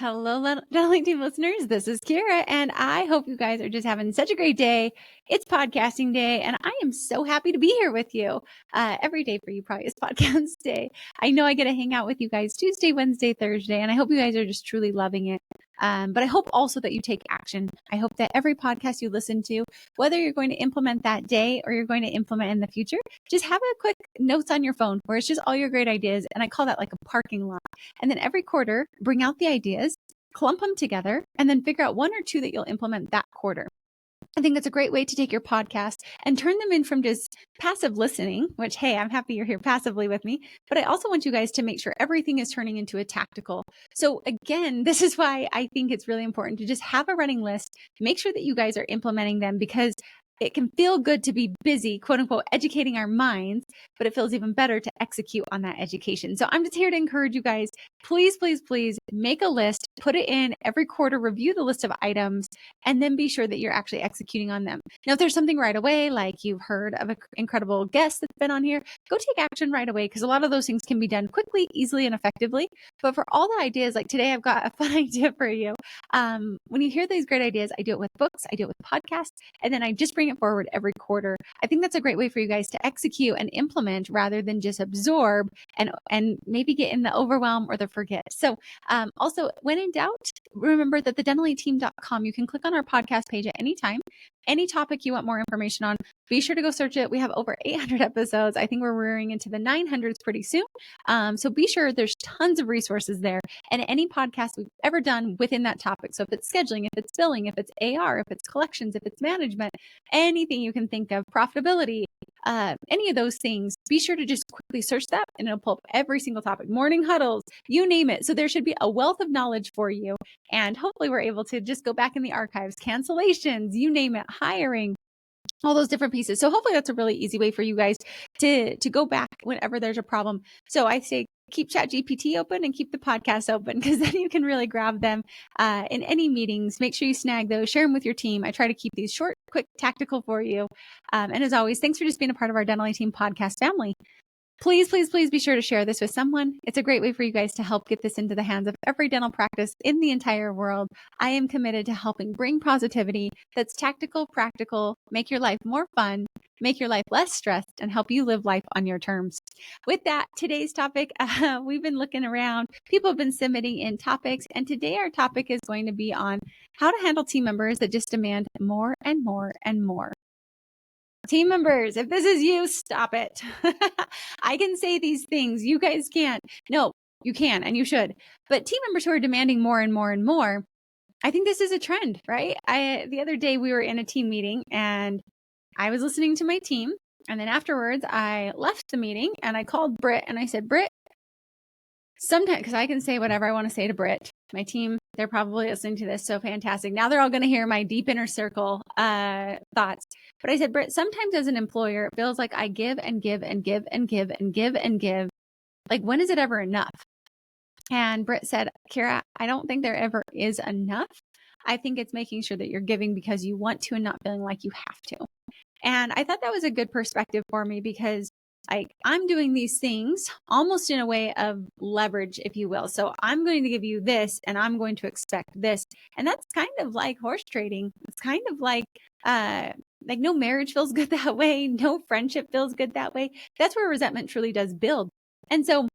Hello, Deli Team listeners. This is Kiera, and I hope you guys are just having such a great day. It's podcasting day, and I am so happy to be here with you. Every day for you probably is podcast day. I know I get to hang out with you guys Tuesday, Wednesday, Thursday, and I hope you guys are just truly loving it. But I hope also that you take action. I hope that every podcast you listen to, whether you're going to implement that day or you're going to implement in the future, just have a quick notes on your phone where it's just all your great ideas. And I call that like a parking lot. And then every quarter, bring out the ideas, clump them together, and then figure out one or two that you'll implement that quarter. I think that's a great way to take your podcast and turn them in from just passive listening, which, hey, I'm happy you're here passively with me. But I also want you guys to make sure everything is turning into a tactical. So again, this is why I think it's really important to just have a running list, make sure that you guys are implementing them, because it can feel good to be busy, quote unquote, educating our minds, but it feels even better to execute on that education. So I'm just here to encourage you guys, please, please, please make a list, put it in every quarter, review the list of items, and then be sure that you're actually executing on them. Now, if there's something right away, like you've heard of an incredible guest that's been on here, go take action right away, because a lot of those things can be done quickly, easily, and effectively. But for all the ideas, like today, I've got a fun idea for you. When you hear these great ideas, I do it with books, I do it with podcasts, and then I just bring it forward every quarter. I think that's a great way for you guys to execute and implement rather than just absorb and maybe get in the overwhelm or the forget. So also, when in doubt, remember that thedentallyteam.com, you can click on our podcast page at any time. Any topic you want more information on, be sure to go search it. We have over 800 episodes. I think we're rearing into the 900s pretty soon. So be sure there's tons of resources there, and any podcast we've ever done within that topic. So if it's scheduling, if it's billing, if it's AR, if it's collections, if it's management, anything you can think of, profitability, any of those things, be sure to just quickly search that and it'll pull up every single topic, morning huddles, you name it. So there should be a wealth of knowledge for you. And hopefully we're able to just go back in the archives, cancellations, you name it, hiring, all those different pieces. So hopefully that's a really easy way for you guys to go back whenever there's a problem. So I say keep ChatGPT open and keep the podcast open, because then you can really grab them in any meetings. Make sure you snag those, share them with your team. I try to keep these short, quick, tactical for you. And as always, thanks for just being a part of our Dentally Team podcast family. Please, please, please be sure to share this with someone. It's a great way for you guys to help get this into the hands of every dental practice in the entire world. I am committed to helping bring positivity that's tactical, practical, make your life more fun, make your life less stressed, and help you live life on your terms. With that, today's topic, we've been looking around. People have been submitting in topics, and today our topic is going to be on how to handle team members that just demand more and more and more. Team members, if this is you, stop it. I can say these things. You guys can't. No, you can and you should. But team members who are demanding more and more and more, I think this is a trend, right? The other day we were in a team meeting and I was listening to my team. And then afterwards I left the meeting and I called Britt and I said, Britt, sometimes, because I can say whatever I want to say to Britt, my team, they're probably listening to this. So fantastic. Now they're all going to hear my deep inner circle thoughts. But I said, Britt, sometimes as an employer, it feels like I give and give and give and give and give and give. Like, when is it ever enough? And Britt said, Kiera, I don't think there ever is enough. I think it's making sure that you're giving because you want to and not feeling like you have to. And I thought that was a good perspective for me, because I'm doing these things almost in a way of leverage, if you will. So I'm going to give you this and I'm going to expect this. And that's kind of like horse trading. It's kind of like no marriage feels good that way. No friendship feels good that way. That's where resentment truly does build. And so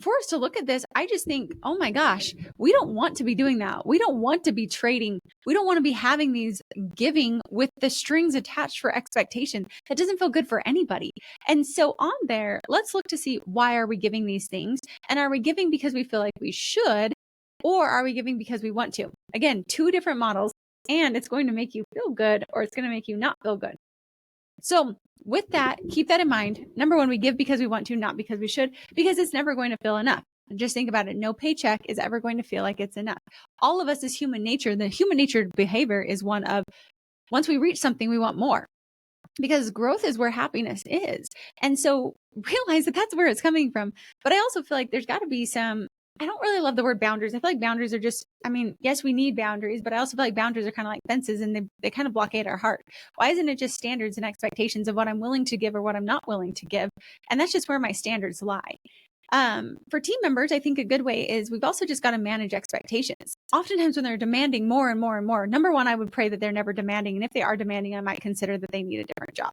for us to look at this, I just think, oh my gosh, we don't want to be doing that. We don't want to be trading. We don't want to be having these giving with the strings attached for expectation. That doesn't feel good for anybody. And so on there, let's look to see, why are we giving these things? And are we giving because we feel like we should, or are we giving because we want to? Again, two different models, and it's going to make you feel good or it's going to make you not feel good. So with that, keep that in mind. Number one, we give because we want to, not because we should, because it's never going to feel enough. Just think about it. No paycheck is ever going to feel like it's enough. All of us is human nature. The human nature behavior is one of, once we reach something, we want more, because growth is where happiness is. And so realize that that's where it's coming from. But I also feel like there's got to be some, I don't really love the word boundaries. I feel like boundaries are just, yes, we need boundaries, but I also feel like boundaries are kind of like fences, and they kind of blockade our heart. Why isn't it just standards and expectations of what I'm willing to give or what I'm not willing to give? And that's just where my standards lie. For team members, I think a good way is we've also just got to manage expectations. Oftentimes when they're demanding more and more and more, number one, I would pray that they're never demanding. And if they are demanding, I might consider that they need a different job.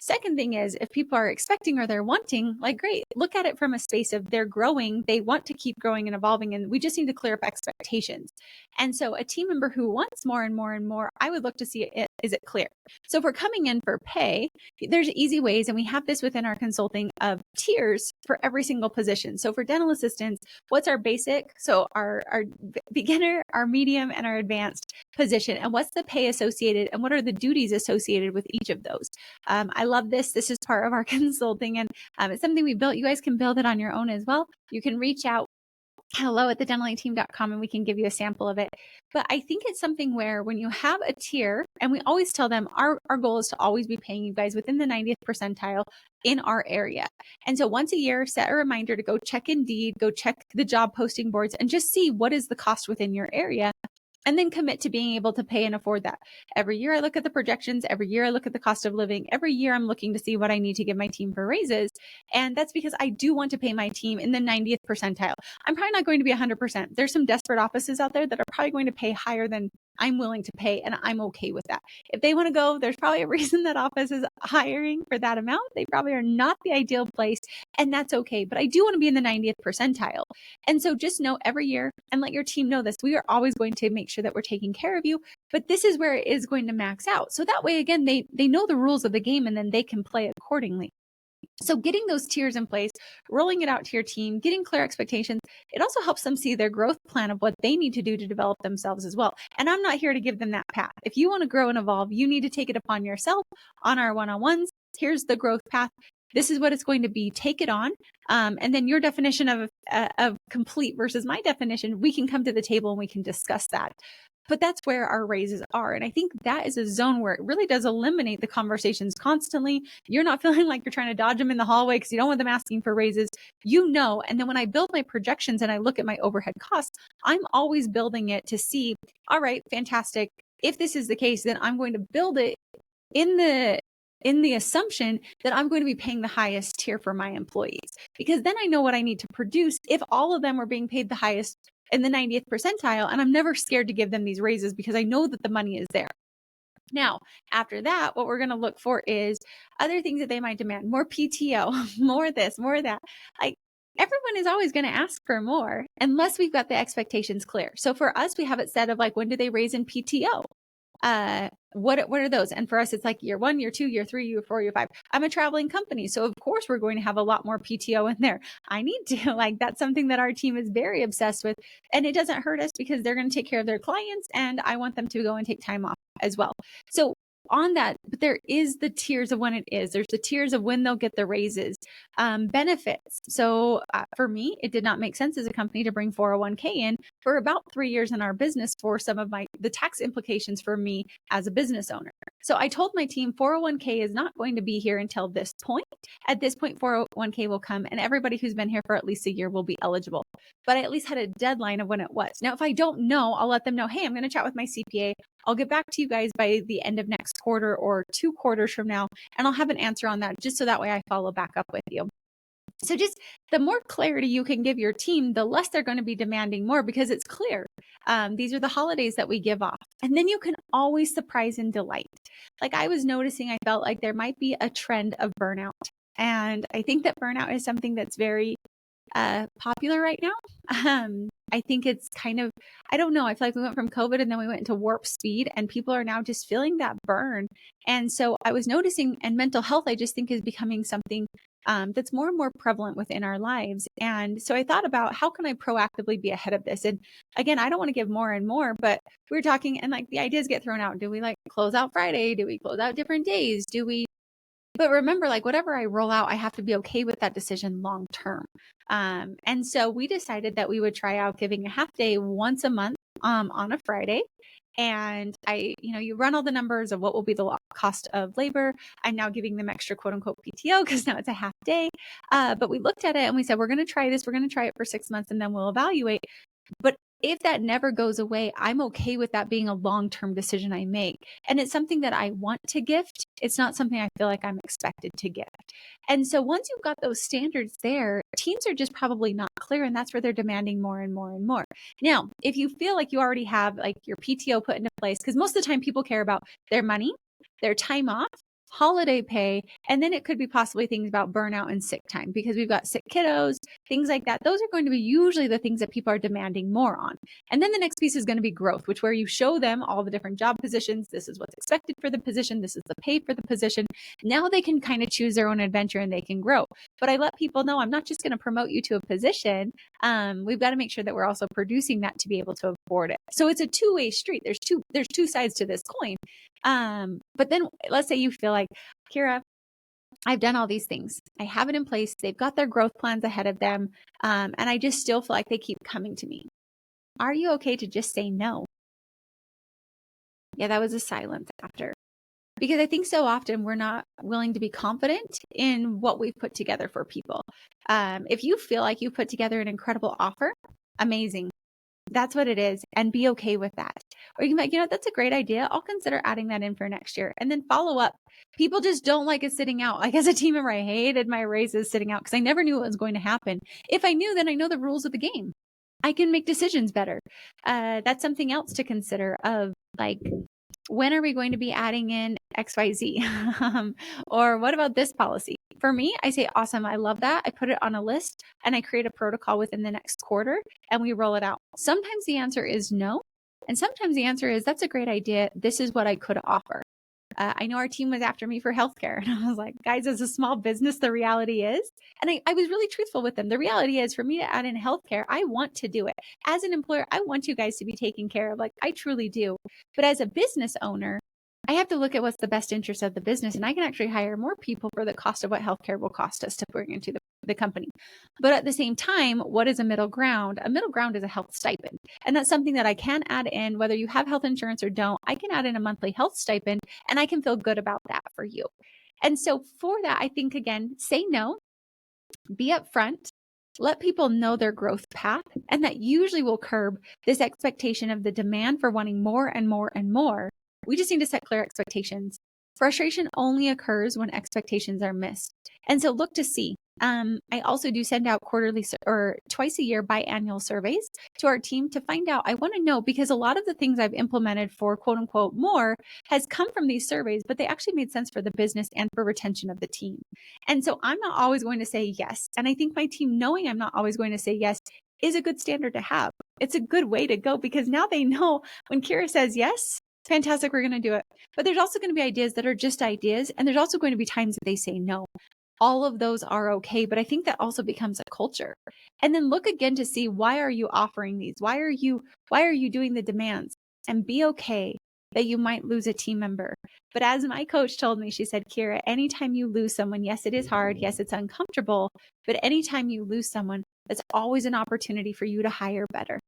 Second thing is if people are expecting or they're wanting, like, great, look at it from a space of they're growing, they want to keep growing and evolving, and we just need to clear up expectations. And so a team member who wants more and more and more, I would look to see is it clear? So if we're coming in for pay, there's easy ways, and we have this within our consulting of tiers for every single position. So for dental assistants, what's our basic? So our beginner, our medium, and our advanced position, and what's the pay associated, and what are the duties associated with each of those? I love this. This is part of our consulting, and it's something we built. You guys can build it on your own as well. You can reach out hello@thedentalateam.com and we can give you a sample of it. But I think it's something where when you have a tier, and we always tell them our goal is to always be paying you guys within the 90th percentile in our area. And so once a year, set a reminder to go check Indeed, go check the job posting boards, and just see what is the cost within your area. And then commit to being able to pay and afford that. Every year I look at the projections. Every year I look at the cost of living. Every year I'm looking to see what I need to give my team for raises. And that's because I do want to pay my team in the 90th percentile. I'm probably not going to be 100%. There's some desperate offices out there that are probably going to pay higher than I'm willing to pay, and I'm okay with that. If they want to go, there's probably a reason that office is hiring for that amount. They probably are not the ideal place, and that's okay. But I do want to be in the 90th percentile. And so just know every year, and let your team know this, we are always going to make sure that we're taking care of you, but this is where it is going to max out. So that way, again, they know the rules of the game, and then they can play accordingly. So getting those tiers in place, rolling it out to your team, getting clear expectations, it also helps them see their growth plan of what they need to do to develop themselves as well. And I'm not here to give them that path. If you want to grow and evolve, you need to take it upon yourself on our one-on-ones. Here's the growth path. This is what it's going to be. Take it on. And then your definition of complete versus my definition, we can come to the table and we can discuss that. But that's where our raises are. And I think that is a zone where it really does eliminate the conversations constantly. You're not feeling like you're trying to dodge them in the hallway because you don't want them asking for raises, And then when I build my projections and I look at my overhead costs, I'm always building it to see, all right, fantastic. If this is the case, then I'm going to build it in the assumption that I'm going to be paying the highest tier for my employees, because then I know what I need to produce if all of them are being paid the highest in the 90th percentile, and I'm never scared to give them these raises because I know that the money is there. Now, after that, what we're going to look for is other things that they might demand: more PTO, more this, more that. Like, everyone is always going to ask for more unless we've got the expectations clear. So for us, we have it set of like, when do they raise in PTO? What are those? And for us, it's like year 1, year 2, year 3, year 4, year 5. I'm a traveling company, so of course we're going to have a lot more PTO in there. I need to, like, that's something that our team is very obsessed with, and it doesn't hurt us because they're going to take care of their clients, and I want them to go and take time off as well. So on that, but there is the tiers of when it is. There's the tiers of when they'll get the raises, benefits. So for me, it did not make sense as a company to bring 401k in for about 3 years in our business for some of the tax implications for me as a business owner. So I told my team 401k is not going to be here until this point. At this point, 401k will come, and everybody who's been here for at least a year will be eligible. But I at least had a deadline of when it was. Now, if I don't know, I'll let them know, hey, I'm going to chat with my CPA. I'll get back to you guys by the end of next quarter or 2 quarters from now, and I'll have an answer on that, just so that way I follow back up with you. So just the more clarity you can give your team, the less they're going to be demanding more, because it's clear. These are the holidays that we give off. And then you can always surprise and delight. Like, I was noticing, I felt like there might be a trend of burnout. And I think that burnout is something that's very popular right now. I think it's kind of, I don't know. I feel like we went from COVID and then we went into warp speed, and people are now just feeling that burn. And so I was noticing, and mental health, I just think, is becoming something that's more and more prevalent within our lives. And so I thought about, how can I proactively be ahead of this? And again, I don't want to give more and more, but we were talking, and like the ideas get thrown out. Do we like close out Friday? Do we close out different days? But remember, like, whatever I roll out, I have to be okay with that decision long term. And so we decided that we would try out giving a half day once a month on a Friday. And you run all the numbers of what will be the cost of labor. I'm now giving them extra quote unquote PTO because now it's a half day. But we looked at it and we said, we're going to try this. We're going to try it for 6 months and then we'll evaluate. But if that never goes away, I'm okay with that being a long-term decision I make. And it's something that I want to gift. It's not something I feel like I'm expected to gift. And so once you've got those standards there, teams are just probably not clear. And that's where they're demanding more and more and more. Now, if you feel like you already have like your PTO put into place, because most of the time people care about their money, their time off, holiday pay, and then it could be possibly things about burnout and sick time because we've got sick kiddos, things like that. Those are going to be usually the things that people are demanding more on. And then the next piece is going to be growth, which where you show them all the different job positions. This is what's expected for the position. This is the pay for the position. Now they can kind of choose their own adventure and they can grow. But I let people know I'm not just going to promote you to a position. We've got to make sure that we're also producing that to be able to afford it. So it's a two-way street. There's two sides to this coin. But then let's say you feel like, Kiera, I've done all these things. I have it in place. They've got their growth plans ahead of them. And I just still feel like they keep coming to me. Are you okay to just say no? Yeah, that was a silence after. Because I think so often we're not willing to be confident in what we've put together for people. If you feel like you put together an incredible offer, amazing. That's what it is. And be okay with that. Or you can be like, you know, that's a great idea. I'll consider adding that in for next year. And then follow up. People just don't like it sitting out. Like as a team member, I hated my raises sitting out because I never knew what was going to happen. If I knew, then I know the rules of the game. I can make decisions better. That's something else to consider of like, when are we going to be adding in XYZ? Or what about this policy? For me, I say, awesome. I love that. I put it on a list and I create a protocol within the next quarter and we roll it out. Sometimes the answer is no. And sometimes the answer is, that's a great idea. This is what I could offer. I know our team was after me for healthcare. And I was like, guys, as a small business, the reality is, and I was really truthful with them. The reality is for me to add in healthcare, I want to do it. As an employer, I want you guys to be taken care of. Like I truly do. But as a business owner, I have to look at what's the best interest of the business. And I can actually hire more people for the cost of what healthcare will cost us to bring into the company. But at the same time, what is a middle ground? A middle ground is a health stipend. And that's something that I can add in, whether you have health insurance or don't. I can add in a monthly health stipend and I can feel good about that for you. And so for that, I think, again, say no, be upfront, let people know their growth path. And that usually will curb this expectation of the demand for wanting more and more and more. We just need to set clear expectations. Frustration only occurs when expectations are missed. And so look to see. I also do send out quarterly or twice a year biannual surveys to our team to find out. I want to know because a lot of the things I've implemented for quote unquote more has come from these surveys, but they actually made sense for the business and for retention of the team. And so I'm not always going to say yes. And I think my team knowing I'm not always going to say yes is a good standard to have. It's a good way to go because now they know when Kiera says yes, fantastic, we're going to do it. But there's also going to be ideas that are just ideas. And there's also going to be times that they say no. All of those are okay. But I think that also becomes a culture. And then look again to see, why are you offering these? Why are you doing the demands? And be okay that you might lose a team member. But as my coach told me, she said, Kiera, anytime you lose someone, yes, it is hard. Yes, it's uncomfortable. But anytime you lose someone, it's always an opportunity for you to hire better.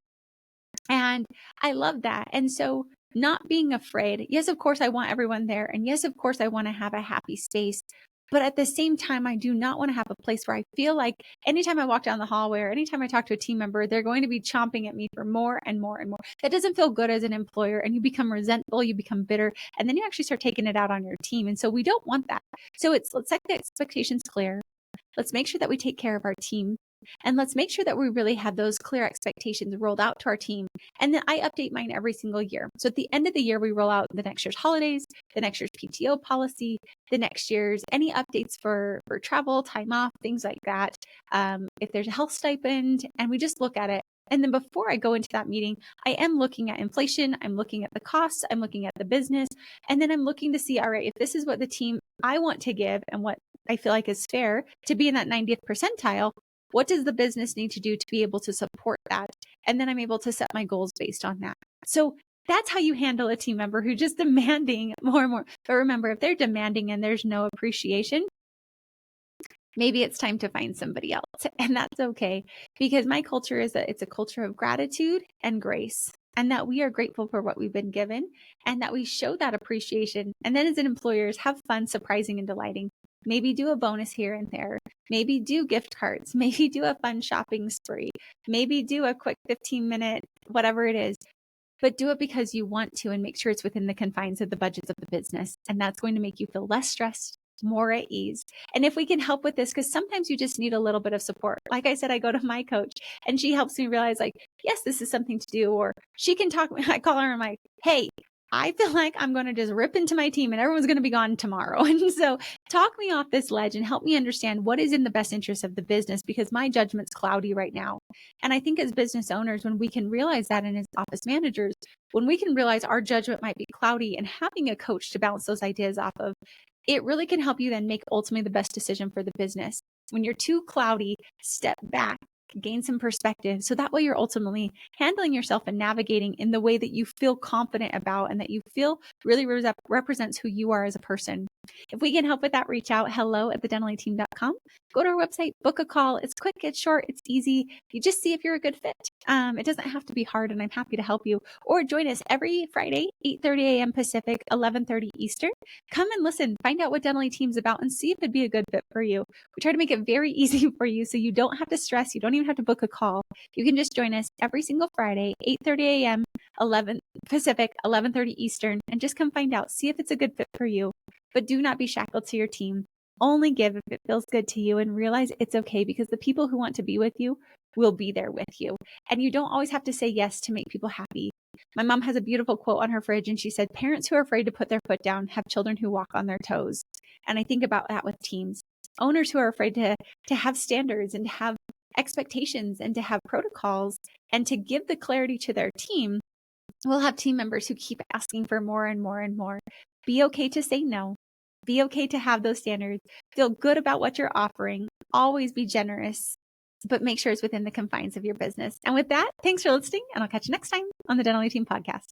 And I love that. And so not being afraid. Yes, of course, I want everyone there. And yes, of course, I want to have a happy space. But at the same time, I do not want to have a place where I feel like anytime I walk down the hallway or anytime I talk to a team member, they're going to be chomping at me for more and more and more. That doesn't feel good as an employer. And you become resentful, you become bitter, and then you actually start taking it out on your team. And so we don't want that. So let's set the expectations clear. Let's make sure that we take care of our team. And let's make sure that we really have those clear expectations rolled out to our team. And then I update mine every single year. So at the end of the year, we roll out the next year's holidays, the next year's PTO policy, the next year's any updates for travel, time off, things like that. If there's a health stipend, and we just look at it. And then before I go into that meeting, I am looking at inflation. I'm looking at the costs. I'm looking at the business. And then I'm looking to see, all right, if this is what the team I want to give and what I feel like is fair to be in that 90th percentile, what does the business need to do to be able to support that? And then I'm able to set my goals based on that. So that's how you handle a team member who's just demanding more and more. But remember, if they're demanding and there's no appreciation, maybe it's time to find somebody else. And that's okay, because my culture is that it's a culture of gratitude and grace, and that we are grateful for what we've been given and that we show that appreciation. And then as an employers, have fun, surprising and delighting. Maybe do a bonus here and there. Maybe do gift cards. Maybe do a fun shopping spree. Maybe do a quick 15-minute, whatever it is. But do it because you want to, and make sure it's within the confines of the budgets of the business. And that's going to make you feel less stressed, more at ease. And if we can help with this, because sometimes you just need a little bit of support. Like I said, I go to my coach and she helps me realize, like, yes, this is something to do. Or she can talk. I call her and I'm like, hey, I feel like I'm going to just rip into my team and everyone's going to be gone tomorrow. And so talk me off this ledge and help me understand what is in the best interest of the business, because my judgment's cloudy right now. And I think as business owners, when we can realize that, and as office managers, when we can realize our judgment might be cloudy, and having a coach to bounce those ideas off of, it really can help you then make ultimately the best decision for the business. When you're too cloudy, step back, gain some perspective. So that way you're ultimately handling yourself and navigating in the way that you feel confident about and that you feel really represents who you are as a person. If we can help with that, reach out, hello@thedentallyteam.com. Go to our website, book a call. It's quick, it's short, it's easy. You just see if you're a good fit. It doesn't have to be hard, and I'm happy to help you. Or join us every Friday, 8:30 a.m. Pacific, 11:30 Eastern. Come and listen, find out what Dentally Team's about, and see if it'd be a good fit for you. We try to make it very easy for you, so you don't have to stress. You don't even have to book a call. You can just join us every single Friday, 8:30 a.m., 11 Pacific, 11:30 Eastern, and just come find out. See if it's a good fit for you. But do not be shackled to your team. Only give if it feels good to you, and realize it's okay, because the people who want to be with you will be there with you. And you don't always have to say yes to make people happy. My mom has a beautiful quote on her fridge, and she said, parents who are afraid to put their foot down have children who walk on their toes. And I think about that with teams. Owners who are afraid to have standards and to have expectations and to have protocols and to give the clarity to their team will have team members who keep asking for more and more and more. Be okay to say no. Be okay to have those standards. Feel good about what you're offering. Always be generous, but make sure it's within the confines of your business. And with that, thanks for listening, and I'll catch you next time on the Dentally Team podcast.